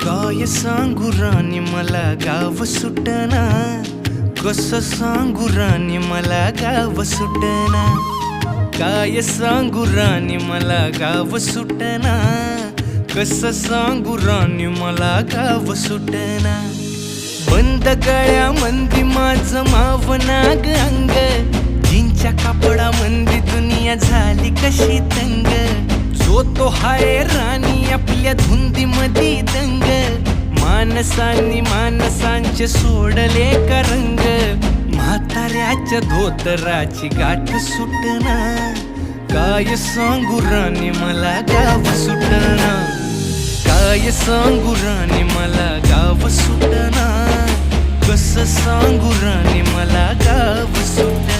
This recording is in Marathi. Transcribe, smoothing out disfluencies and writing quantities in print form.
काय सांगू राणी मला गाव सुटना, कसं सांगू राणी मला गाव सुटना. काय सांगू राणी मला गाव सुटना, कसं सांगू राणी मला गाव सुटना. बंद गळ्यामंदी माझं मावनाग अंग, जीनच्या कापडामंदी दुनिया झाली कशी तंग. जो तो हाय राणी आपल्या धुंदीमधी दंग, माणसांनी माणसांचे सोडले का रंग. म्हाताऱ्याच्या धोतराची गाठ सुटना, काय सांगू राणी मला गाव सुटना. काय सांगू राणी मला गाव सुटना, कसं सांगू राणी मला गाव सुटना.